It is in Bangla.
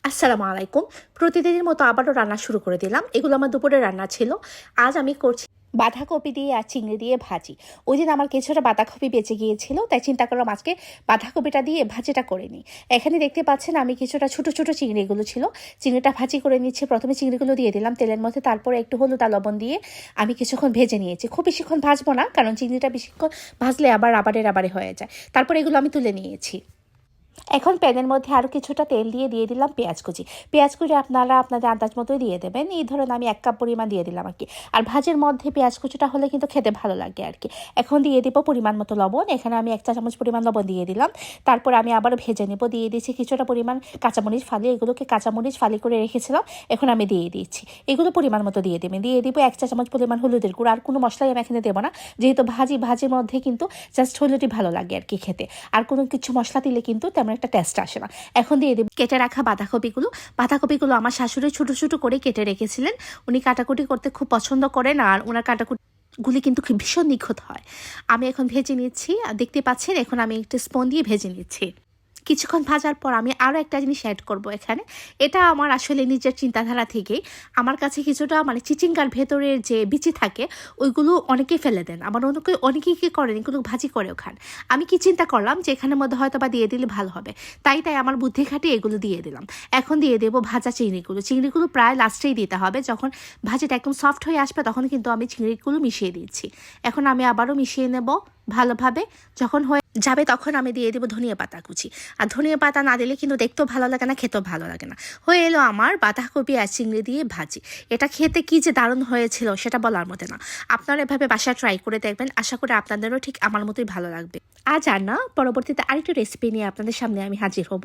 আসসালামু আলাইকুম। প্রতিদিনের মতো আবারও রান্না শুরু করে দিলাম। এগুলো আমার দুপুরের রান্না ছিল। আজ আমি করছি বাঁধাকপি দিয়ে আর চিংড়ি দিয়ে ভাজি। ওই দিন আমার কিছুটা বাঁধাকপি বেঁচে গিয়েছিল, তাই চিন্তা করলাম আজকে বাঁধাকপিটা দিয়ে ভাজিটা করে নিই। এখানে দেখতে পাচ্ছেন আমি কিছুটা ছোট ছোট চিংড়িগুলো ছিল, চিংড়িটা ভাজি করে নিচ্ছি। প্রথমে চিংড়িগুলো দিয়ে দিলাম তেলের মধ্যে, তারপরে একটু হলুদ আর লবণ দিয়ে আমি কিছুক্ষণ ভেজে নিয়েছি। খুব বেশিক্ষণ ভাজবো না, কারণ চিংড়িটা বেশিক্ষণ ভাজলে আবার রাবারে হয়ে যায়। তারপরে এগুলো আমি তুলে নিয়েছি। এখন প্যানের মধ্যে আরও কিছুটা তেল দিয়ে দিলাম পেঁয়াজ কুচি। পেঁয়াজ কুচি আপনারা আপনাদের আন্দাজ মতোই দিয়ে দেবেন। এই ধরুন আমি 1 কাপ পরিমাণ দিয়ে দিলাম আর কি। আর ভাজের মধ্যে পেঁয়াজ কুচিটা হলে কিন্তু খেতে ভালো লাগে আর কি। এখন দিয়ে দিব পরিমাণ মতো লবণ। এখানে আমি 1 চা চামচ পরিমাণ লবণ দিয়ে দিলাম। তারপর আমি আবার ভেজে নেব। দিয়ে দিচ্ছি কিছুটা পরিমাণ কাঁচামরিচ ফালি। এগুলোকে কাঁচামরিচ ফালি করে রেখেছিলাম, এখন আমি দিয়ে দিচ্ছি। এগুলো পরিমাণ মতো দিয়ে দেবেন। দিয়ে দিব 1 চা চামচ পরিমাণ হলুদের গুঁড়ো। আর কোনো মশলাই আমি এখানে দেবো না, যেহেতু ভাজির মধ্যে কিন্তু জাস্ট হলুদই ভালো লাগে আর কি খেতে। আর কোনো কিছু মশলা দিলে কিন্তু তেমন একটা টেস্ট আসে না। এখন দিয়ে দেব কেটে রাখা বাঁধাকপিগুলো আমার শাশুড়ি ছোট ছোট করে কেটে রেখেছিলেন। উনি কাটাকুটি করতে খুব পছন্দ করেন, আর ওনার কাটাকুটিগুলি কিন্তু খুব ভীষণ নিখুঁত হয়। আমি এখন ভেজে নিচ্ছি, দেখতে পাচ্ছেন। এখন আমি একটু স্পুন দিয়ে ভেজে নিচ্ছি। কিছুক্ষণ ভাজার পর আমি আরও একটা জিনিস অ্যাড করব এখানে। এটা আমার আসলে নিজের চিন্তাধারা থেকেই। আমার কাছে কিছুটা চিচিঙ্গার ভেতরের যে বিচি থাকে ওইগুলো অনেকেই ফেলে দেন, আবার অনেকেই কী করেন এগুলো ভাজি করেও খান। আমি কি চিন্তা করলাম যে এখানের মধ্যে হয়তো বা দিয়ে দিলে ভালো হবে, তাই আমার বুদ্ধি খাটিয়ে এগুলো দিয়ে দিলাম। এখন দিয়ে দেবো ভাজা চিংড়িগুলো প্রায় লাস্টেই দিতে হবে। যখন ভাজিটা একদম সফট হয়ে আসবে তখন কিন্তু আমি চিংড়িগুলো মিশিয়ে দিচ্ছি। এখন আমি আবারও মিশিয়ে নেব ভালোভাবে। যখন হয়ে যাবে তখন আমি দিয়ে দেবো ধনিয়া পাতা কুচি। আর ধনিয়া পাতা না দিলে কিন্তু দেখতেও ভালো লাগে না, খেতেও ভালো লাগে না। হয়ে এলো আমার বাঁধাকপি আর চিংড়ি দিয়ে ভাজি। এটা খেতে কি যে দারুণ হয়েছিল সেটা বলার মতো না। আপনারা এভাবে বাসায় ট্রাই করে দেখবেন, আশা করি আপনাদেরও ঠিক আমার মতোই ভালো লাগবে। আজ আর না, পরবর্তীতে আরেকটু রেসিপি নিয়ে আপনাদের সামনে আমি হাজির হব।